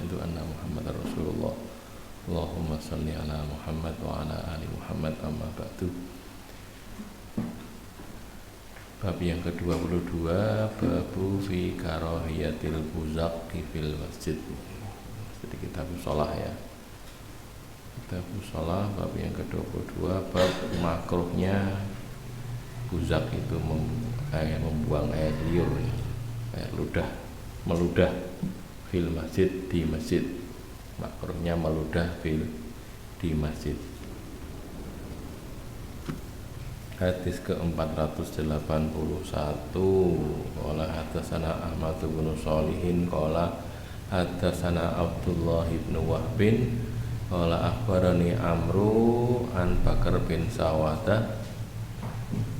asyhadu anna Muhammadar Rasulullah. Allahumma shalli ala Muhammad wa ala ali Muhammad, amma ba'du. Bab yang ke-22, babu fi karahiyatil buzaq fil masjid. Jadi kitab shalah ya. Kitab shalah bab yang ke-22, bab makruhnya buzaq itu membuang air liur, air meludah fil masjid, di masjid. Makruhnya meludah di masjid. Hadis ke-481. Qala hadatsana Ahmad bin Shalihin qala hadatsana Abdullah bin Wahbin qala akhbarani Amru an Bakar bin Sawadah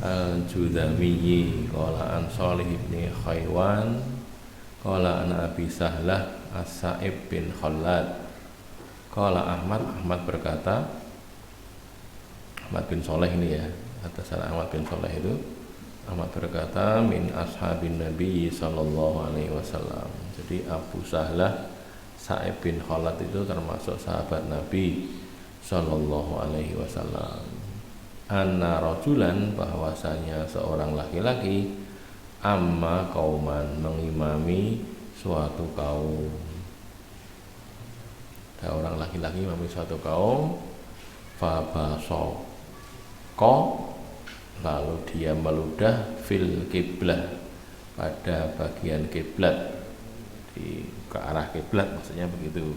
al-Judami qala an Shalih bin Khaywan qala an Abi Sahlah As-Sa'ib bin Khallad qala Ahmad berkata, Ahmad bin Shalih ini ya, atas Ahmad bin Shalih itu, Ahmad berkata min ashabin Nabi sallallahu alaihi wasallam. Jadi Abu Sahlah Sa'ib bin Khallad itu termasuk sahabat Nabi sallallahu alaihi wasallam. Anna rajulan, bahwasanya seorang laki-laki, amma kauman, mengimami suatu kaum. Ada orang laki-laki mengimami suatu kaum, fabasoko, lalu dia meludah fil kiblah, pada bagian kiblat, ke arah kiblat maksudnya begitu.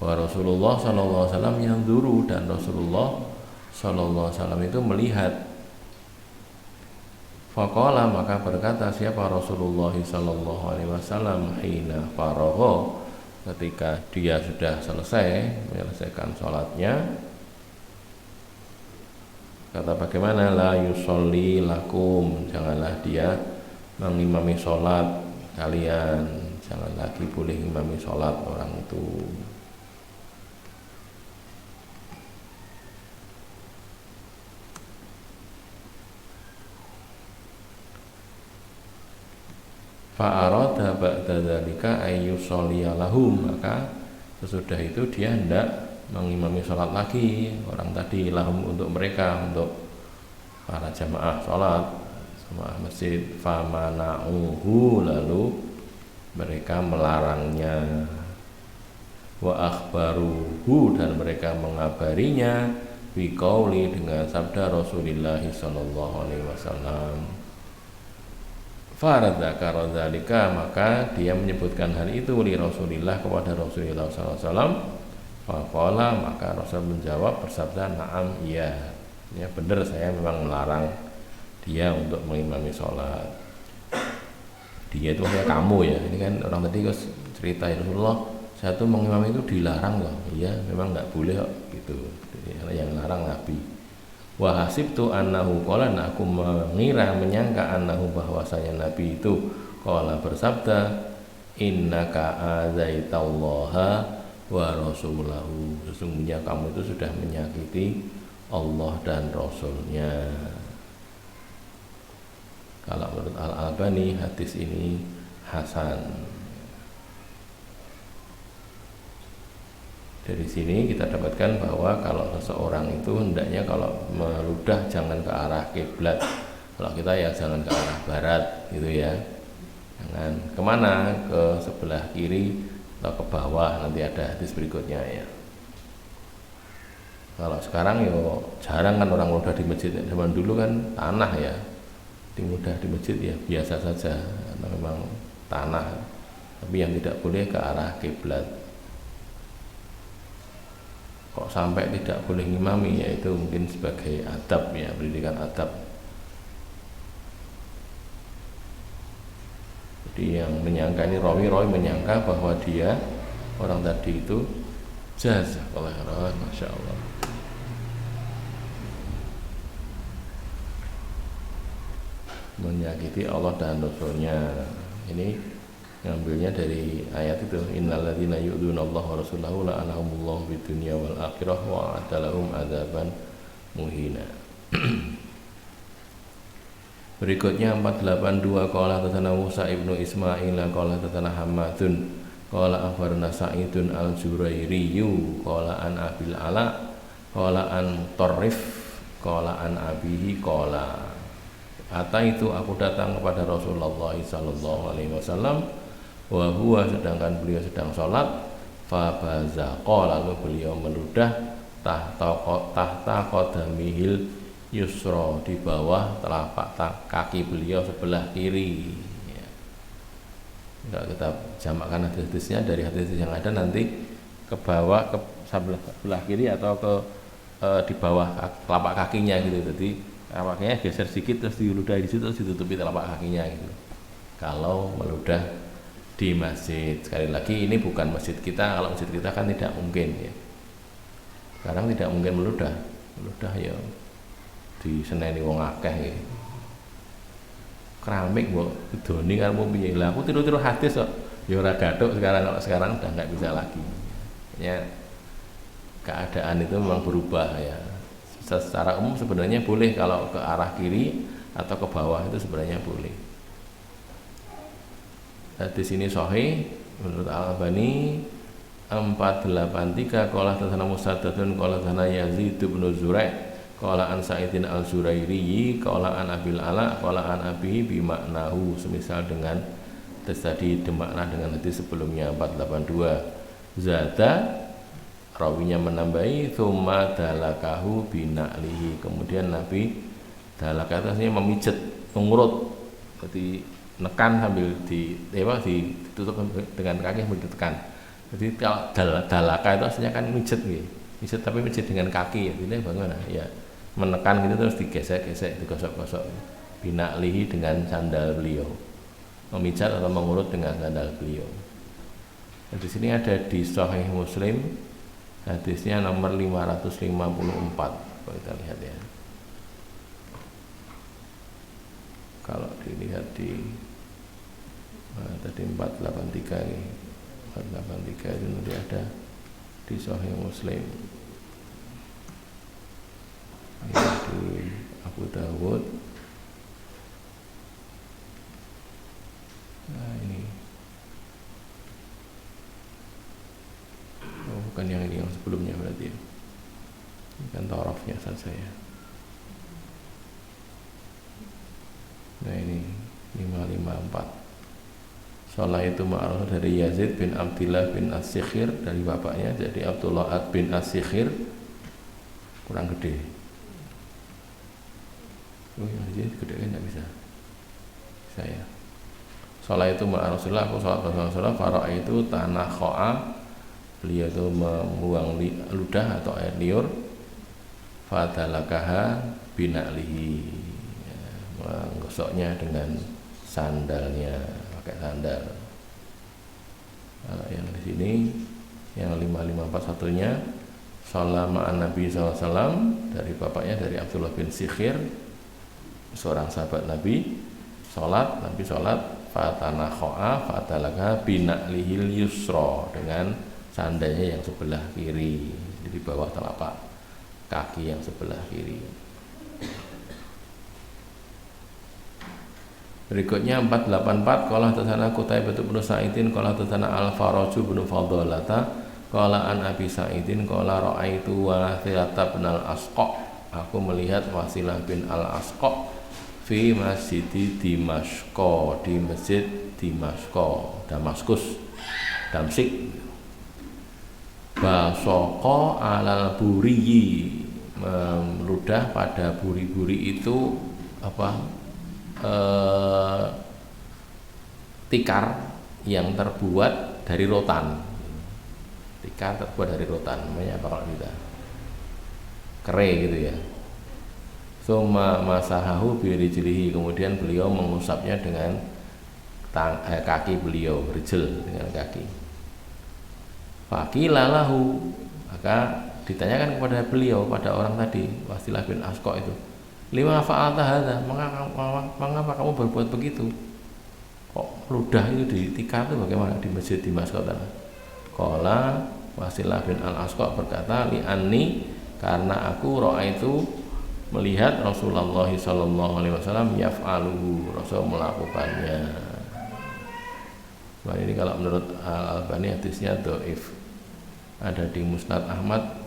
Wa Rasulullah sallallahu alaihi wasallam yang duru, dan Rasulullah sallallahu alaihi wasallam itu melihat. Faqala, maka berkata siapa Rasulullah sallallahu alaihi wasallam, hina faragha, ketika dia sudah selesai menyelesaikan sholatnya, kata bagaimana, la yusolli lakum, janganlah dia mengimami sholat kalian, jangan lagi boleh imami sholat orang itu. Fa'arada ba'da dzalika ayyusolliya lahum, maka sesudah itu dia hendak mengimami sholat lagi orang tadi, lahum untuk mereka, untuk para jamaah sholat, jamaah masjid. Famana'uhu, lalu mereka melarangnya. Wa akhbaruhu, dan mereka mengabarinya, biqauli, dengan sabda Rasulullah sallallahu alaihi wasallam. Faradzaka dzalika, maka dia menyebutkan hal itu li Rasulillah, kepada Rasulullah sallallahu alaihi wasallam. Faqala, maka Rasul menjawab bersabda, na'am, iya, ya benar, saya memang melarang dia untuk mengimami sholat. Dia itu maksudnya kamu ya, ini kan orang tadi cerita ya, Rasulullah saya tuh mengimami itu dilarang loh. Iya, memang nggak boleh kok gitu. Yang larang Nabi. Wa hasibtu annahu qala, aku mengira, menyangka, annahu, bahwasanya Nabi itu qala, bersabda, innaka azaitallaha wa rasulahu, sesungguhnya kamu itu sudah menyakiti Allah dan Rasulnya. Kalau menurut Al-Albani hadis ini hasan. Dari sini kita dapatkan bahwa kalau seseorang itu hendaknya kalau meludah jangan ke arah kiblat. Kalau kita ya jangan ke arah barat gitu ya. Jangan kemana, ke sebelah kiri atau ke bawah, nanti ada hadis berikutnya ya. Kalau sekarang yo jarang kan orang mudah di masjid. Zaman dulu kan tanah ya, mudah di masjid ya biasa saja, karena memang tanah. Tapi yang tidak boleh ke arah kiblat. Kok sampai tidak boleh ngimami, yaitu mungkin sebagai adab ya, pendidikan adab. Jadi yang menyangka ini, rawi menyangka bahwa dia, orang tadi itu, jazakallahu khairan, masya Allah, menyakiti Allah dan Rasulnya. Ini ngambilnya dari ayat itu, innalladzina yu'dzunallaha wa rasulahu la'anahumullahu fid dunya wal akhirah wa a'adalahum adzaban muhina. Berikutnya 482, qala tatana Musa ibnu Ismail qala tatana Hammadun qala akhbarana Sa'idun al-Jurairiyu qala an Abil Ala qala an Mutarrif qala an abihi qala itu aku datang kepada Rasulullah sallallahu alaihi wasallam wa huwa sedangkan beliau sedang salat fa bazaqa lalu beliau meludah tahta qadamihil yusra di bawah telapak kaki beliau sebelah kiri. Ya. Kalau kita jamakkan hadis-hadisnya dari hadis yang ada nanti ke bawah ke sebelah kiri atau ke di bawah telapak kakinya gitu. Jadi telapak kakinya geser sedikit terus diludah di situ terus ditutupi telapak kakinya gitu. Kalau meludah di masjid, sekali lagi ini bukan masjid kita. Kalau masjid kita kan tidak mungkin ya. Sekarang tidak mungkin meludah ya di seneni wong akeh ya. Keramik mbok doni karo piye lah. Aku tiru-tiru hadis kok. Ya ora gathuk sekarang, kalau sekarang udah enggak bisa lagi. Ya keadaan itu memang berubah ya. Secara umum sebenarnya boleh kalau ke arah kiri atau ke bawah itu sebenarnya boleh. Di sini sahih menurut Al-Albani 483 qala tasana Musaddadun qala tasana Yazid bin Zurai' qala an Sa'idin al-Jurairi qala an Abil Ala qala an abihi bi maknahu, semisal dengan tadi makna dengan hadis sebelumnya 482. Zada rawinya menambahi tsumma dalakahu bina'lihi, kemudian Nabi dalaka itu artinya memijat, mengurut, jadi nekan sambil ditutup dengan kaki sambil ditekan. Jadi dalaka itu artinya kan mijat gitu. Mijat tapi mijat dengan kaki, ini bagaimana? Ya menekan gitu terus digesek-gesek, digosok-gosok. Bina'lihi dengan sandal beliau. Memijat atau mengurut dengan sandal beliau. Nah, di sini ada di Sahih Muslim hadisnya nomor 554. Kalau kita lihat ya. Kalau dilihat di tadi 483 ini. 483 itu nanti ada di Sahih Muslim. Ini di Abu Dawud. Nah ini. Oh, bukan yang ini, yang sebelumnya berarti. Ini kan tarafnya saja ya. Nah ini 554. Salah itu ma'ruf dari Yazid bin Abdullah bin As-Sikhir, dari bapaknya, jadi Abdullah bin As-Sikhir, kurang gede. Oh yang ini gede kan tidak bisa. Saya. Salah itu ma'ruf Rasulullah, aku salat Rasulullah, farah itu tanah kho'a, beliau itu membuang ludah atau air liur, fadalakaha bina'lihi, ya, menggosoknya dengan sandalnya, pakai sandal. Kalau yang di sini yang 5541-nya Salama an-Nabi SAW, dari bapaknya, dari Abdullah bin Sikhir, seorang sahabat Nabi, Nabi sholat fatana kho'a fatalaka bina'lihil yusra, dengan sandalnya yang sebelah kiri, di bawah telapak kaki yang sebelah kiri. Berikutnya 484 qala tasana Qutaibah bin Sa'idin qala tasana Al-Faraju bin Fadlalata qala an Abi Sa'idin qala ra'aitu Wasilah bin Al-Asqa, aku melihat Wasilah bin Al-Asqa fi masjid Dimashq, di masjid Dimashq, Damaskus, Damsik. Basoko alal buriyi, meludah pada buri-buri itu apa? Tikar yang terbuat dari rotan. Tikar terbuat dari rotan, namanya apa kalau kita? Kere gitu ya. Summa masahahu birijlihi, kemudian beliau mengusapnya dengan kaki beliau, rijl, dengan kaki. Faqila lahu, maka ditanyakan kepada beliau, pada orang tadi, Wasilah bin Asqa itu, lima fa'alta hadza, mengapa kamu berbuat begitu? Kok ludah itu ditikar itu bagaimana di masjid Dimashq sana? Qala Wasilah bin Al-Asqa berkata, li anni, karena aku itu melihat Rasulullah sallallahu alaihi wasallam yaf'aluhu, Rasul melakukannya. Wah, ini kalau menurut Al-Albani hadisnya dhaif. Ada di Musnad Ahmad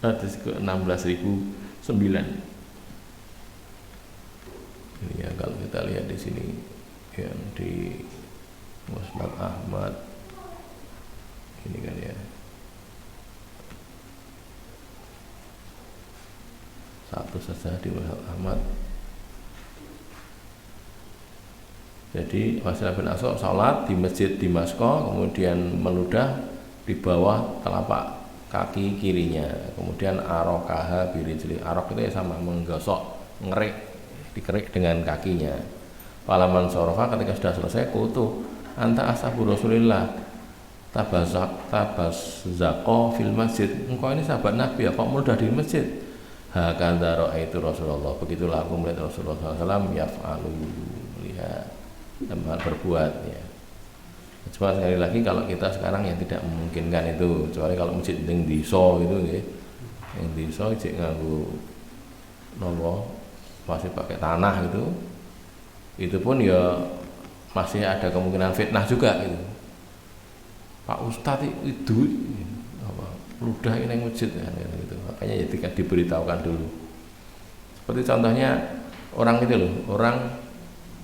hadis ke 16.009. Ini ya kalau kita lihat di sini yang di Musnad Ahmad ini kan ya. Satu saja di Musnad Ahmad. Jadi Wasilah bin Asqa sholat di masjid di Damaskus, kemudian meludah di bawah telapak kaki kirinya, kemudian arokaha birijli. Arok itu ya sama menggosok, ngerik, dikerik dengan kakinya. Palaman sorofa ketika sudah selesai kutu anta ashabu Rasulillah tabazzaqo fil masjid. Engkau ini sahabat Nabi ya, kok meludah di masjid? Hakadha ra'aitu Rasulullah. Begitulah aku melihat Rasulullah SAW yaf'alu, lihat tempat berbuat ya. Cuma sekali lagi kalau kita sekarang yang tidak memungkinkan itu, kecuali kalau masjid yang diso gitu ya, yang diso cek nganggu nopo masih pakai tanah itu pun ya masih ada kemungkinan fitnah juga gitu. Pak Ustadz itu apa ludah ini masjid ya, gitu. Makanya ya tidak diberitahukan dulu. Seperti contohnya orang itu loh, orang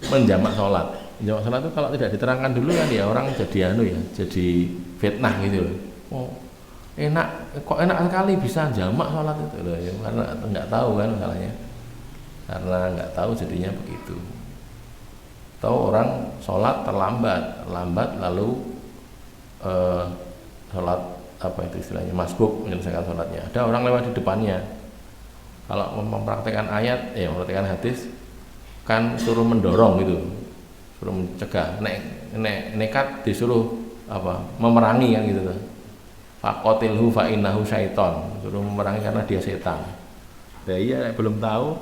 menjamak sholat. Menjamak sholat itu kalau tidak diterangkan dulu kan ya orang jadi jadi fitnah gitu loh. Oh, kok enak sekali bisa jamak sholat itu loh ya, karena nggak tahu kan masalahnya. Karena nggak tahu jadinya begitu. Tahu orang sholat terlambat lalu sholat apa itu istilahnya masbuk menyelesaikan sholatnya. Ada orang lewat di depannya. Kalau mempraktekkan ayat, mempraktekkan hadis kan suruh mendorong gitu, suruh mencegah. Nekat disuruh apa? Memerangi kan gitu. Faqatilhu fa innahu syaiton, suruh memerangi karena dia setan. Nah, iya belum tahu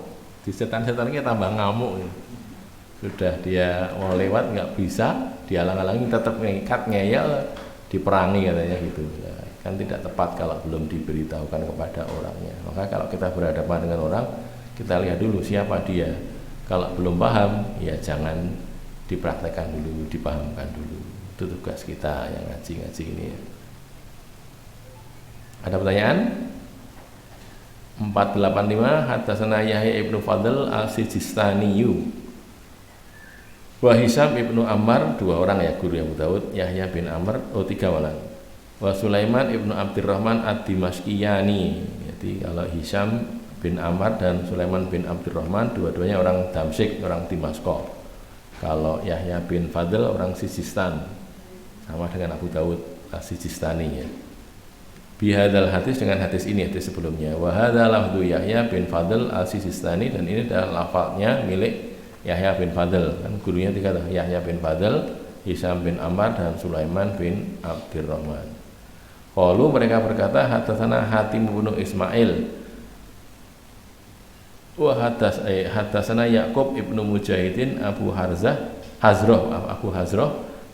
di setan-setannya tambah ngamuk gitu. Sudah dia mau lewat nggak bisa, dihalang-halangi tetap nekat ngeyel, diperangi katanya gitu. Nah, kan tidak tepat kalau belum diberitahukan kepada orangnya. Maka kalau kita berhadapan dengan orang, kita lihat dulu siapa dia. Kalau belum paham, ya jangan dipraktekkan dulu, dipahamkan dulu. Itu tugas kita yang ngaji-ngaji ini ya. Ada pertanyaan? 485 Hadatsana Yahya ibnu Fadl al-Sijistaniyu wa Hisam ibnu Ammar, dua orang ya guru Abu Daud, Yahya bin Amr, tiga malah. Wa Sulaiman ibnu Abdurrahman ad-Dimashqiyani. Jadi kalau Hisam bin Ammar dan Sulaiman bin Abdurrahman dua-duanya orang Damsyik, orang Damaskus. Kalau Yahya bin Fadl orang Sijistan, sama dengan Abu Daud as-Sijistani ya. Bihadzal hadis, dengan hadis ini hadis sebelumnya. Wa hadza lafdhu Yahya bin Fadl as-Sijistani, dan ini adalah lafaznya milik Yahya bin Fadl. Kan gurunya tiga tuh, Yahya bin Fadl, Hisam bin Ammar dan Sulaiman bin Abdurrahman. Qalu, mereka berkata hadatsana Hatim bin Ismail wa hadatsana Yaqub ibnu Mujahidin Abu Hazroh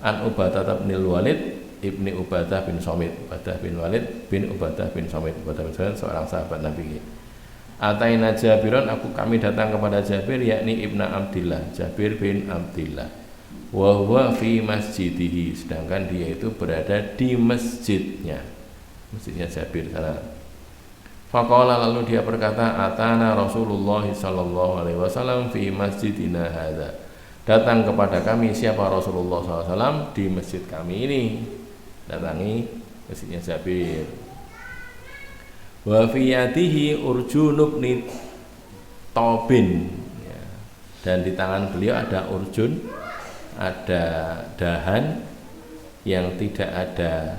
an Ubadah bin Walid ibni Ubadah bin Somit, Ubadah bin Walid bin Ubadah bin Somit. Ubadah bin Somit seorang sahabat Nabi. Ataina Jabiron, kami datang kepada Jabir, yakni Ibnu Abdillah, Jabir bin Abdillah. Wa huwa fi masjidihi, sedangkan dia itu berada di masjidnya Jabir sana. Faqala, lalu dia berkata, atana Rasulullah sallallahu alaihi wasallam fi masjidina hadza. Datang kepada kami siapa Rasulullah SAW di masjid kami ini. Datangi masjidnya Jabir. Wa fi yadihi urjun ibn Tobin ya. Dan di tangan beliau ada urjun, ada dahan yang tidak ada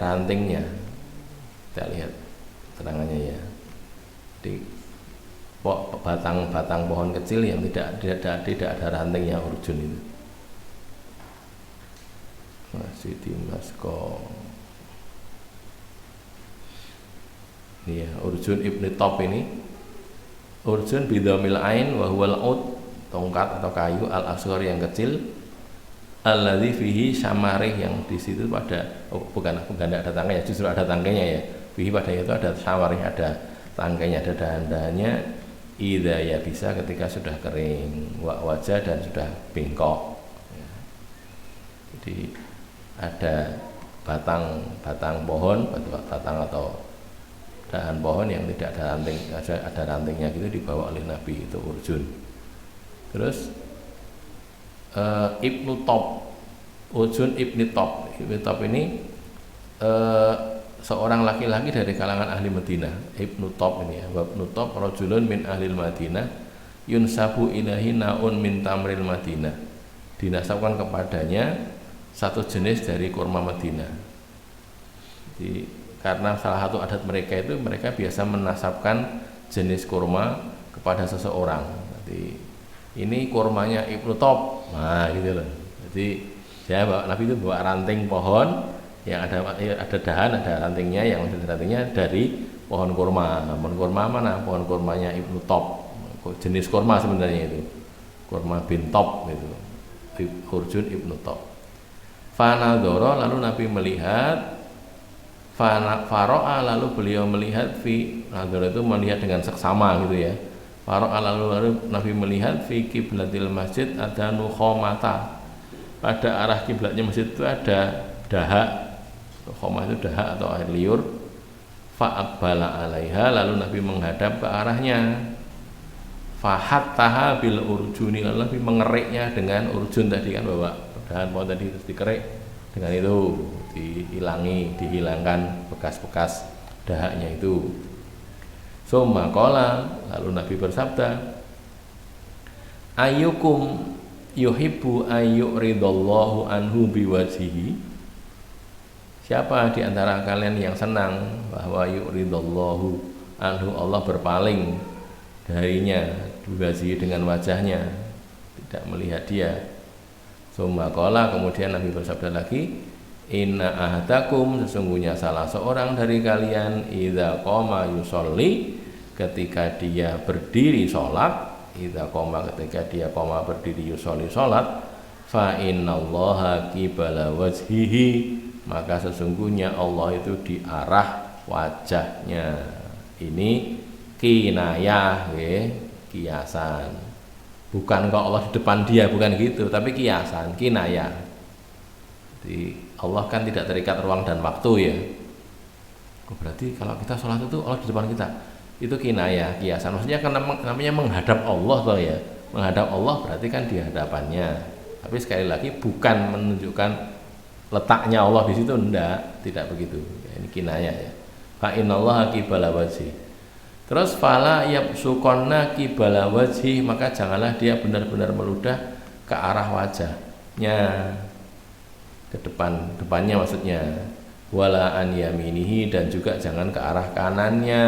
rantingnya. Kita lihat terangannya ya. Di batang pohon kecil yang tidak ada rantingnya urjun itu. Masih di Damaskus. Ya, urjun ibni Top ini. Urjun bidhamil ain wa huwal ud, tongkat atau kayu, al-asghar yang kecil, alladzi fihi samarih, yang di situ bukan ada tangkainya, justru ada tangkainya ya. Fihi padanya itu ada samarih, ada tangkainya, ada dahan-dahannya. Idza ya bisa ketika sudah kering, wa wajah dan sudah bengkok. Ya. Jadi ada batang pohon, batang atau dahan pohon yang tidak ada ranting, ada rantingnya gitu, dibawa oleh Nabi, itu urjun. Terus Ibnu Top, urjun Ibnu Top. Ibnu Top ini seorang laki-laki dari kalangan ahli Madinah. Ibnu Top ini ya, Ibnu Top rajulun min ahli Madinah yunsabu ilahi naun min tamril Madinah, dinasabkan kepadanya satu jenis dari kurma Madinah. Jadi karena salah satu adat mereka itu, mereka biasa menasabkan jenis kurma kepada seseorang. Jadi ini kurmanya Ibnu Top, nah gitu loh. Jadi Nabi itu bawa ranting pohon yang ada dahan, ada rantingnya, yang ada rantingnya dari pohon kurma. Pohon kurma mana? Pohon kurmanya Ibnu Top. Jenis kurma sebenarnya itu, kurma bin Top itu, urjun Ibnu Top. Fanadoro, lalu Nabi melihat. Faro'a, lalu beliau melihat nadoro itu melihat dengan seksama gitu ya. Faro'a, lalu Nabi melihat fi kiblatil masjid ada nukhomata, pada arah kiblatnya masjid itu ada dahak. Nukhomah itu dahak atau air liur. Fa'abbala alaiha, lalu Nabi menghadap ke arahnya. Fahattaha bil urjuni, lalu Nabi mengeriknya dengan urjun tadi kan, bawa dahan pohon tadi terus dikerik dengan itu, dihilangkan bekas-bekas dahaknya itu. Summa qala, lalu Nabi bersabda, ayyukum yuhibbu ayyuridallahu anhu biwajhihi, siapa di antara kalian yang senang bahwa yuridallahu anhu, Allah berpaling darinya, biwajhihi dengan wajahnya, tidak melihat dia. Summa qala, kemudian Nabi bersabda lagi, inna ahadakum, sesungguhnya salah seorang dari kalian, idza qama yusolli, ketika dia berdiri sholat, idza qama, ketika dia qama berdiri yusolli sholat, fa innallaha qibala wajhihi, maka sesungguhnya Allah itu di arah wajahnya. Ini kinayah, kiasan. Bukan kok Allah di depan dia, bukan gitu, tapi kiasan, kinayah. Jadi Allah kan tidak terikat ruang dan waktu ya. Berarti kalau kita sholat itu Allah di depan kita, itu kinayah, kiasan. Maksudnya kan namanya menghadap Allah toh ya. Menghadap Allah berarti kan di hadapannya. Tapi sekali lagi bukan menunjukkan letaknya Allah di situ, tidak begitu. Ini kinayah ya. Fa innallaha qibala wajhi. Terus fala yabsuqanna qibala wajhi, maka janganlah dia benar-benar meludah ke arah wajahnya, ke depannya maksudnya. Wala an yaminihi, dan juga jangan ke arah kanannya.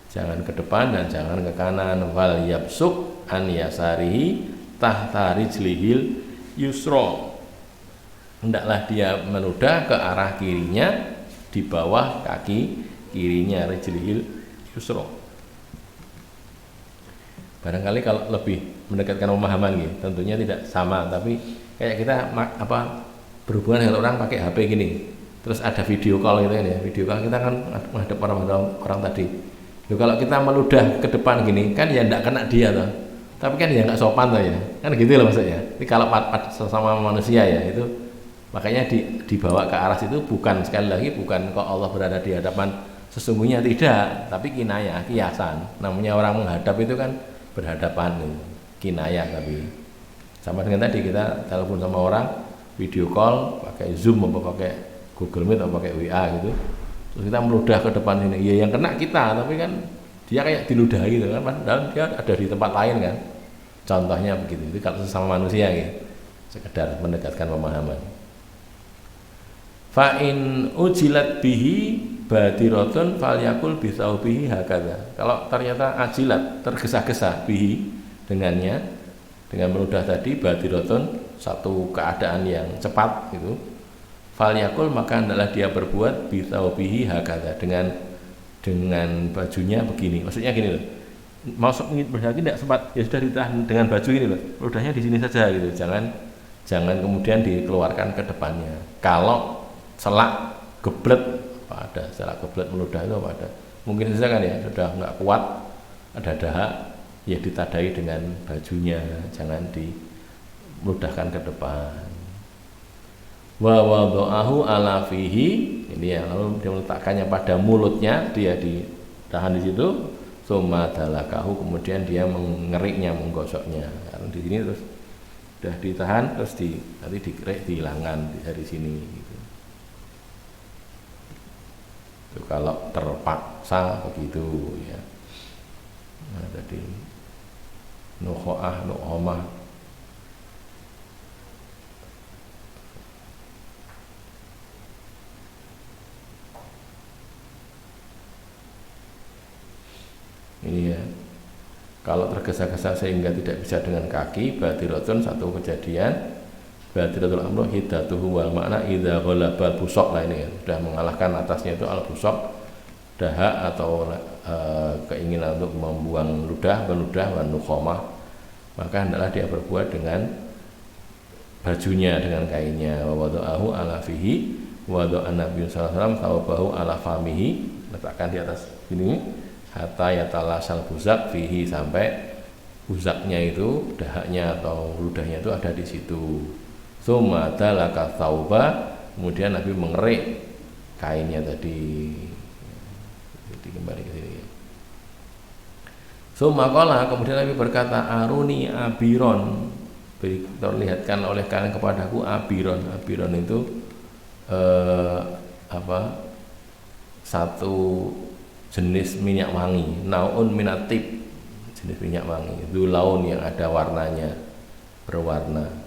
Jangan ke depan dan jangan ke kanan. Wal yabsuq an yasarihi tahta rijlihil yusra, hendaklah dia meludah ke arah kirinya, di bawah kaki kirinya, rijlihil yusra. Barangkali kalau lebih mendekatkan pemahaman gitu, tentunya tidak sama, tapi kayak kita berhubungan dengan orang pakai HP gini, terus ada video call gitu kan ya, video call kita kan menghadap orang tadi. Loh, kalau kita meludah ke depan gini kan ya tidak kena dia toh, tapi kan ya nggak sopan toh ya, kan gitu loh maksudnya. Ini kalau sesama manusia ya, itu makanya dibawa ke arah situ, bukan, sekali lagi bukan kok Allah berada di hadapan, sesungguhnya tidak, tapi kinayah, kiasan. Namanya orang menghadap itu kan berhadapan, kinayah. Tapi sama dengan tadi kita telepon sama orang, video call pakai Zoom atau pakai Google Meet atau pakai WA gitu, terus kita meludah ke depan ini, ya yang kena kita, tapi kan dia kayak diludahi gitu kan, padahal dia ada di tempat lain kan. Contohnya begitu. Itu kalau sesama manusia gitu, sekedar mendekatkan pemahaman. Fa in ujilat bihi badiratun falyakul bisaubihi hakadha. Kalau ternyata ajilat, tergesa-gesa, bihi, dengannya, dengan meludah tadi, badiratun, satu keadaan yang cepat gitu, falyakul, maka hendaklah dia berbuat bisaubihi hakadha, dengan bajunya begini. Maksudnya gini loh, masuk berarti tidak sempat, ya sudah ditahan dengan baju ini loh, ludahnya di sini saja gitu, jangan kemudian dikeluarkan ke depannya. Kalau selak geblet, ada selak geblet meludah itu ada, mungkin saja kan ya, sudah nggak kuat, ada dahak, ya ditadai dengan bajunya, jangan meludahkan ke depan. Wa wada'ahu ala fihi, ini ya, lalu dia meletakkannya pada mulutnya, dia ditahan di situ. Summa dalakahu, kemudian dia mengeriknya, menggosoknya. Karena di sini terus sudah ditahan, terus nanti dikerik, dihilangkan dari sini gitu. Itu kalau terpaksa begitu ya. Nah, tadi nukhoah, nukhomah. Ini ya, kalau tergesa-gesa sehingga tidak bisa dengan kaki, badiratun, satu kejadian. Badiratul amru hidatuhu wal makna idza ghalaba busok, lah ini ya, sudah mengalahkan atasnya itu al busok, dahak atau keinginan untuk membuang ludah, wan nukhomah, maka hendaklah dia berbuat dengan bajunya, dengan kainnya. Wa wada'ahu ala fihi, wa wada'an Nabi sallallahu alaihi wasallam thawbahu ala famihi, letakkan di atas ini, hatta yatalasal buzak fihi, sampai buzaknya itu, dahaknya atau ludahnya itu ada di situ. Tsumma dalaka thawba, kemudian Nabi mengerik kainnya tadi. Jadi kembali ke sini. Tsumma qala, kemudian Nabi berkata, aruni abiron, terlihatkan oleh kalian kepadaku abiron. Abiron itu satu jenis minyak wangi, naun minatib, jenis minyak wangi, dzulaun yang ada warnanya, berwarna.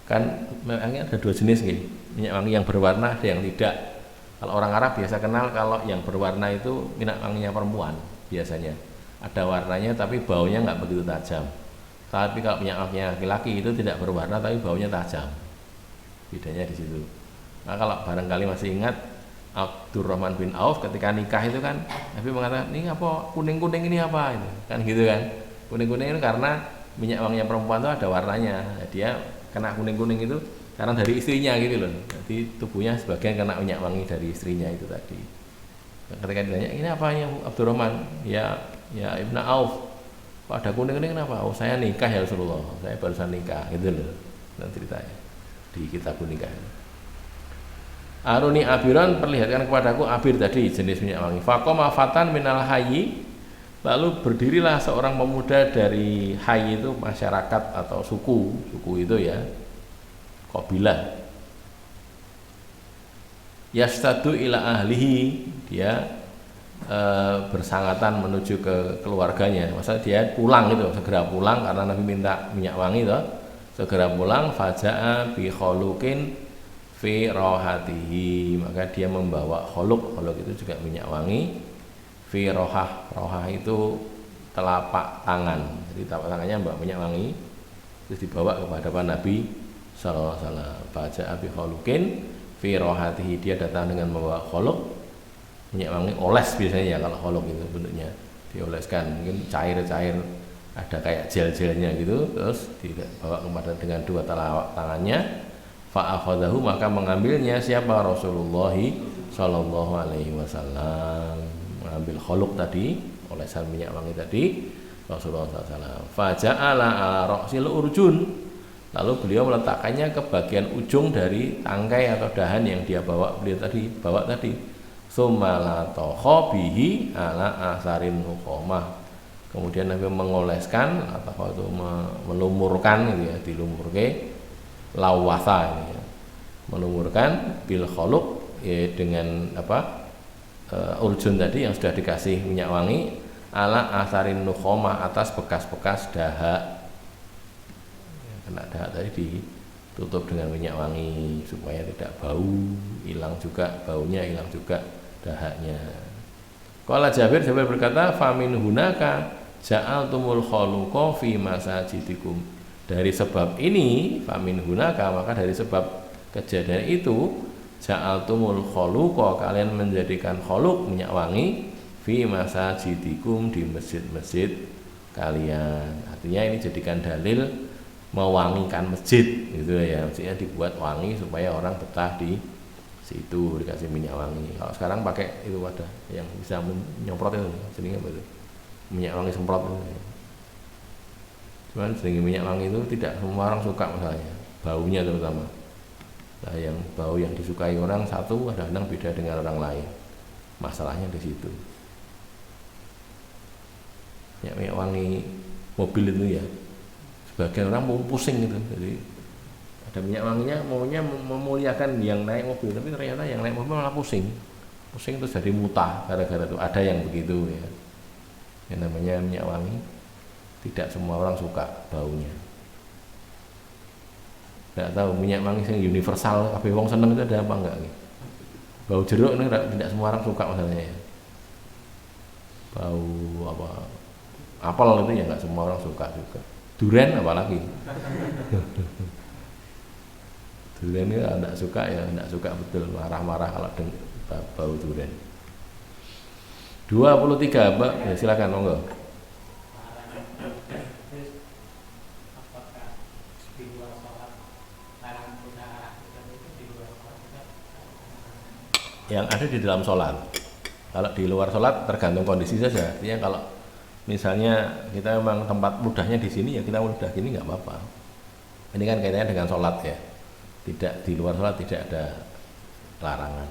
Kan memangnya ada dua jenis nih, minyak wangi yang berwarna, ada yang tidak. Kalau orang Arab biasa kenal kalau yang berwarna itu minyak wanginya perempuan biasanya, ada warnanya tapi baunya nggak begitu tajam. Tapi kalau minyak wanginya laki-laki itu tidak berwarna tapi baunya tajam. Bedanya di situ. Nah, kalau barangkali masih ingat Abdurrahman bin Auf ketika nikah itu kan Nabi mengatakan, ini apa kuning-kuning ini apa itu kan, gitu kan. Kuning-kuning itu karena minyak wanginya perempuan itu ada warnanya, dia kena kuning-kuning itu karena dari istrinya gitu loh. Jadi tubuhnya sebagian kena minyak wangi dari istrinya itu tadi. Ketika ditanya, ini apanya Abdurrahman? Ya Ibnu Auf. Kok ada kuning-kuning kenapa? Oh, saya nikah ya Rasulullah, saya barusan nikah, gitu loh. Nanti ceritanya di kitab nikah. Aruni abiran, perlihatkan kepadaku abir tadi, jenis minyak wangi. Faqama fatan minal hayyi, lalu berdirilah seorang pemuda dari hayy itu masyarakat atau suku itu ya, qabilah. Yastadu ila ahlihi, dia bersangatan menuju ke keluarganya. Maksudnya dia pulang itu, segera pulang karena Nabi minta minyak wangi itu, segera pulang. Faja'a bi khuluqin fi rohatihi, maka dia membawa kholuk itu juga minyak wangi. Fi rohah itu telapak tangan, jadi telapak tangannya membawa minyak wangi, terus dibawa kepada Nabi sallallahu alaihi wasallam. Baca abi khuluqin fi rohatihi, dia datang dengan membawa kholuk, minyak wangi oles biasanya ya, kalau kholuk itu bentuknya dioleskan, mungkin cair-cair ada kayak gel-gelnya gitu, terus dibawa kepada dengan dua telapak tangannya. Fa'akhadahu, maka mengambilnya siapa? Rasulullah sallallahu alaihi wasallam, mengambil kholuk tadi, olesan minyak wangi tadi, Rasulullah sallallahu alaihi wasallam. Faja'ala ala ra'sil urjun, lalu beliau meletakkannya ke bagian ujung dari tangkai atau dahan yang dia bawa tadi. Tsumma latokha bihi ala asarin nukhomah, kemudian Nabi mengoleskan atau itu melumurkan gitu ya, dilumurke lawasa ini ya, melumurkan bil kholuk ya, dengan urjun tadi yang sudah dikasih minyak wangi, ala asarin nukhomah, atas bekas-bekas dahak ya, kena dahak tadi ditutup dengan minyak wangi supaya tidak bau, hilang juga baunya, hilang juga dahaknya. Qala Jabir berkata, famin hunaka ja'altumul khuluqa fi masajidikum, dari sebab ini, famin hunaka, maka dari sebab kejadian itu, ja'altumul khuluqa, kalian menjadikan khuluq minyak wangi, fi masajidikum, di masjid-masjid kalian. Artinya ini jadikan dalil mewangikan masjid gitu ya, maksudnya dibuat wangi supaya orang betah di situ, dikasih minyak wangi. Kalau sekarang pakai itu wadah yang bisa menyemprot itu, jadinya apa itu, minyak wangi semprot itu. Cuman sedangkan minyak wangi itu tidak semua orang suka misalnya, baunya terutama. Nah, yang bau yang disukai orang satu kadang-kadang beda dengan orang lain. Masalahnya di situ. Minyak wangi mobil itu ya, sebagian orang mau pusing gitu. Jadi ada minyak wanginya maunya memuliakan yang naik mobil, tapi ternyata yang naik mobil malah pusing terus jadi muntah gara-gara itu. Ada yang begitu ya. Yang namanya minyak wangi tidak semua orang suka baunya. Tidak tahu minyak wangi yang universal kabeh wong seneng itu ada apa enggak gitu. Bau jeruk ini tidak semua orang suka masalahnya ya. Bau apa apel itu ya nggak semua orang suka juga. Durian apalagi. Durian itu tidak suka ya, tidak suka betul, marah-marah kalau bau durian. 23 Mbak, ya silakan monggo. Yang ada di dalam sholat. Kalau di luar sholat tergantung kondisi saja. Artinya kalau misalnya kita memang tempat ludahnya di sini ya kita ludah gini nggak apa-apa. Ini kan kaitannya dengan sholat ya. Tidak di luar sholat tidak ada larangan.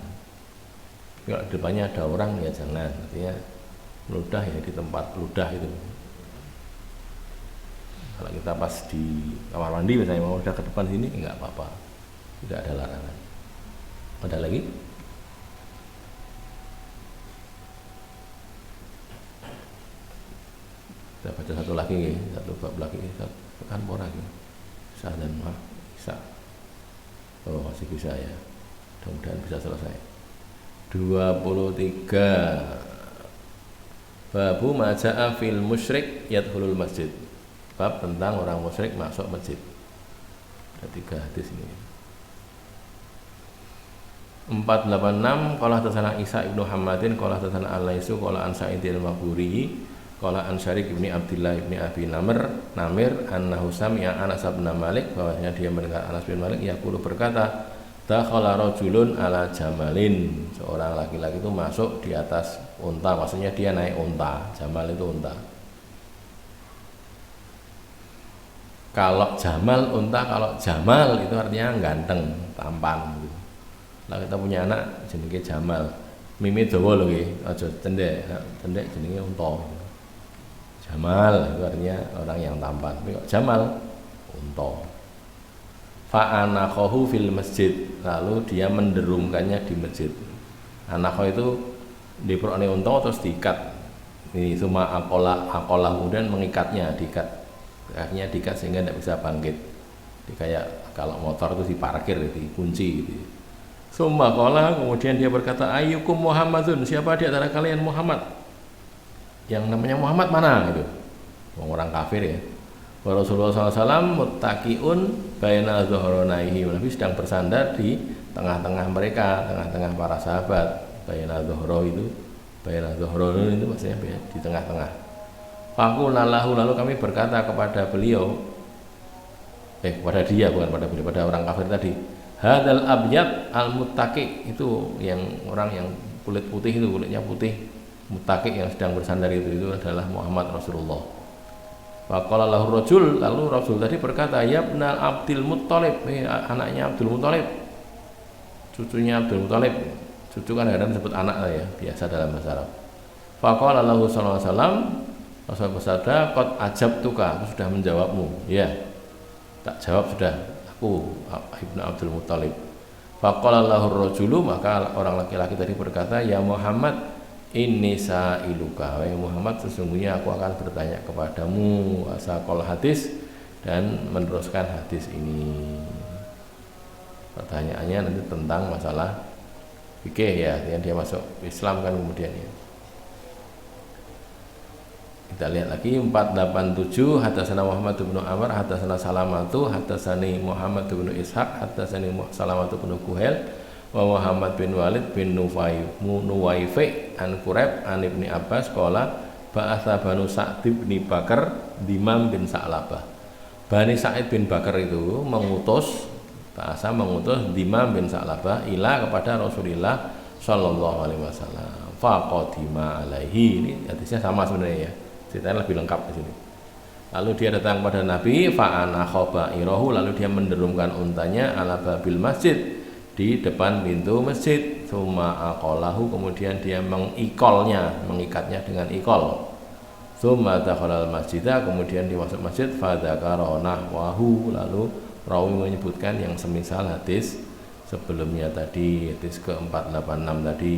Kalau di depannya ada orang ya jangan. Artinya ludah ya di tempat ludah itu. Kalau kita pas di kamar mandi misalnya mau ludah ke depan sini nggak apa-apa. Tidak ada larangan. Ada lagi? Kita baca satu lagi, satu bab lagi, satu kan lagi. Isa dan ma, Isa. Oh masih bisa ya. Mudah-mudahan bisa selesai. 23 Babu maja'a fil musyrik yadkhulul masjid. Bab tentang orang musyrik masuk masjid. Ada 3 hadis ini. 486 qala hadatsana Isa ibnu Hammadin qala hadatsana Al-Laisu qala an Sa'id al-Maqburi qala an Syarik ibni Abdillah ibni Abi Namir annahu sami'a Anas bin Malik, bahwasanya dia mendengar Anas bin Malik yaqulu berkata dakhala rajulun ala jamalin, seorang laki-laki itu masuk di atas unta, maksudnya dia naik unta. Jamal itu unta. Kalau jamal unta, kalau jamal itu artinya ganteng, tampan gitu. Lah kita punya anak jenenge Jamal. Mimi dawa lho nggih, aja cendek. Cendek jenenge unta. Jamal itu artinya orang yang tampan. Tapi kok Jamal unta. Fa'anakhahu fil masjid, lalu dia menderumkannya di masjid. Anakho itu diperone unta terus diikat. Ini cuma akola kemudian mengikatnya, diikat. Akhirnya diikat sehingga tidak bisa bangkit. Jadi kayak kalau motor itu diparkir, dikunci gitu. Summa qala, kemudian dia berkata ayyukum Muhammadun, siapa di antara kalian Muhammad? Yang namanya Muhammad mana gitu. Orang kafir ya. Wa Rasulullah SAW muttaqiun baina dhuhranaihi, Nabi sedang bersandar di tengah-tengah mereka, tengah-tengah para sahabat. Baina dhuhra itu, baina dhuhran itu maksudnya di tengah-tengah. Faqulna lahu, lalu kami berkata kepada beliau, kepada dia, bukan pada beliau, pada orang kafir tadi, hadal abyad al muttaqi, itu yang orang yang kulit putih itu, kulitnya putih, muttaqi yang sedang bersandar itu adalah Muhammad Rasulullah. Faqala lahu rajul, lalu Rasul tadi berkata, ya ibnal Abdul Muttalib, anaknya Abdul Muttalib, cucunya Abdul Muttalib. Cucu kan kadang disebut anak ya, biasa dalam bahasa Arab. Faqala lahu sallallahu alaihi wasallam, Rasul bersabda, qad ajabtuka, aku sudah menjawabmu. Ya, tak jawab sudah, aku Ibnu Abdul Muttalib. Faqala lahu rajulu, maka orang laki-laki tadi berkata, ya Muhammad, inni sa'iluka, wahai Muhammad, sesungguhnya aku akan bertanya kepadamu asaqal hadis, dan meneruskan hadis ini. Pertanyaannya nanti tentang masalah fikih ya, yang dia masuk Islam kan kemudian ya. Kita lihat lagi 487 hadatsana Muhammad bin Amr hadatsana Salamatu hadatsani Muhammad bin Ishaq hadatsani Salamatu bin Kuhail wa Muhammad bin Walid bin Nuwaifi an Quraib an Ibni Abbas qala ba'atsa Banu Sa'd bin Bakar Dimam bin Sa'labah. Bani Sa'id bin Bakar itu mengutus Dimam bin Sa'labah ila kepada Rasulullah sallallahu alaihi wasallam. Faqadima alaihi, ini hadisnya sama sebenarnya ya. Ceritanya lebih lengkap di sini. Lalu dia datang pada Nabi, fa'ana khobairahu, lalu dia menderumkan untanya ala babil masjid, di depan pintu masjid. Summa aqalahu, kemudian dia mengikolnya, mengikatnya dengan ikol. Summa dakhalal masjidah, kemudian dia masuk masjid, fadzakara nahwahu, lalu rawi menyebutkan yang semisal hadis sebelumnya tadi, hadis ke-486 tadi.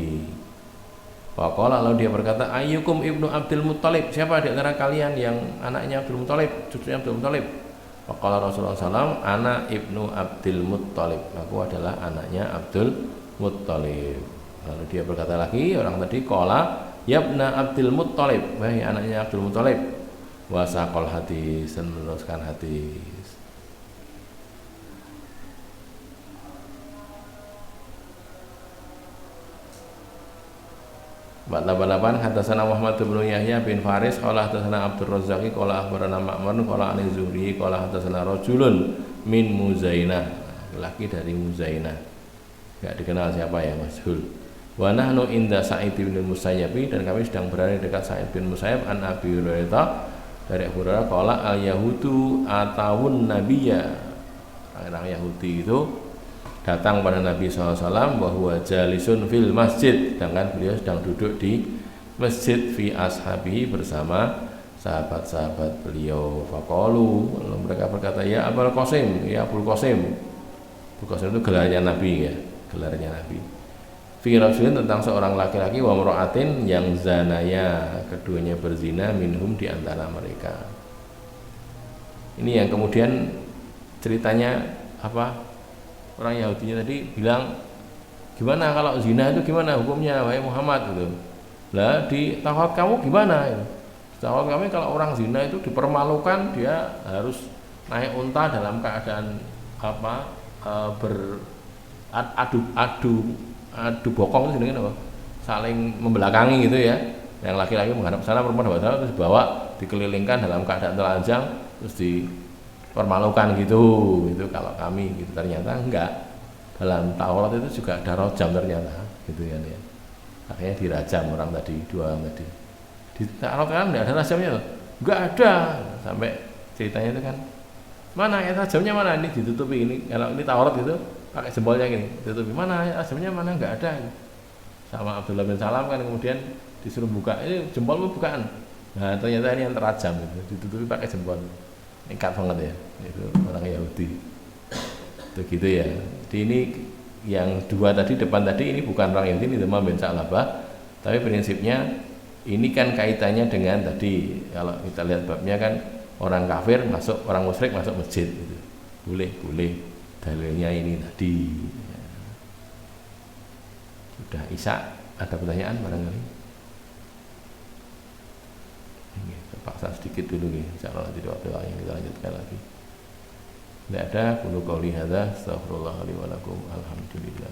Faqala, lalu dia berkata, ayyukum ibnu Abdul Muttalib, siapa di antara kalian yang anaknya Abdul Muttalib, cucunya Abdul Muttalib? Faqala Rasulullah SAW, ana ibnu Abdul Muttalib, aku adalah anaknya Abdul Muttalib. Lalu dia berkata lagi, orang tadi, qala yabna Abdul Muttalib, wahai anaknya Abdul Muttalib. Wasaqal hadis, dan meneruskan hadis. Ba'laban hadatsana Muhammad bin Yahya bin Faris qala hadatsana Abdur Razzaq qala akhbarana Ma'mar qala an Zuhri qala hadatsana rajulun min Muzainah, laki dari Muzainah, enggak dikenal siapa ya, majhul. Wa nahnu inda Sa'id bin Musayyib, dan kami sedang berada dekat Sa'id bin Musayyib an Abi Hurairah, dari Abu Hurairah qala al yahudu atawun nabiyya, orang Yahudi itu datang pada Nabi SAW bahwa jalisun fil masjid, sedangkan beliau sedang duduk di masjid, fi ashabihi, bersama sahabat-sahabat beliau. Faqalu, lalu mereka berkata, ya Abul Qasim, ya Abul Qasim. Abul Qasim itu gelarnya Nabi ya, gelarnya Nabi. Fi rasulin, tentang seorang laki-laki, wa mra'atin, yang zanaya, keduanya berzina, minhum, di antara mereka. Ini yang kemudian ceritanya apa? Orang Yahudinya tadi bilang, gimana kalau zina itu gimana hukumnya wahai Muhammad gitu. Lah di Taurat kamu gimana? Di Taurat kami kalau orang zina itu dipermalukan, dia harus naik unta dalam keadaan apa, adu bokong itu dengan apa? Saling membelakangi gitu ya. Yang laki-laki menghadap sana, perempuan menghadap sana, terus dibawa, dikelilingkan dalam keadaan telanjang, terus permalukan gitu, itu kalau kami gitu. Ternyata enggak, dalam Taurat itu juga ada rojam ternyata gitu ya, akhirnya dirajam orang tadi, dua orang tadi. Di Taurat kan enggak ada rajamnya loh, enggak ada, sampai ceritanya itu kan, mana ya rajamnya, mana ini ditutupi, ini kalau ini Taurat itu pakai jempolnya gini ditutupi, mana ya rajamnya, mana enggak ada. Sama Abdullah bin Salam kan kemudian disuruh buka, ini jempolmu bukaan, nah ternyata ini yang terajam gitu, ditutupi pakai jempol. Nekat banget ya, itu orang Yahudi itu gitu ya. Jadi ini yang dua tadi, depan tadi, ini bukan orang Yahudi, ini Thumam bin Sa'labah, tapi prinsipnya ini kan kaitannya dengan tadi, kalau kita lihat babnya kan, orang kafir masuk, orang musyrik masuk masjid gitu. Boleh dalilnya ini tadi ya. Sudah Isya, ada pertanyaan barangkali? Paksa sedikit dulu nih, insyaallah nanti waktu lain kita lanjutkan lagi. Tidak ada, qulu qouli hadza, astaghfirullah li wa lakum, alhamdulillah.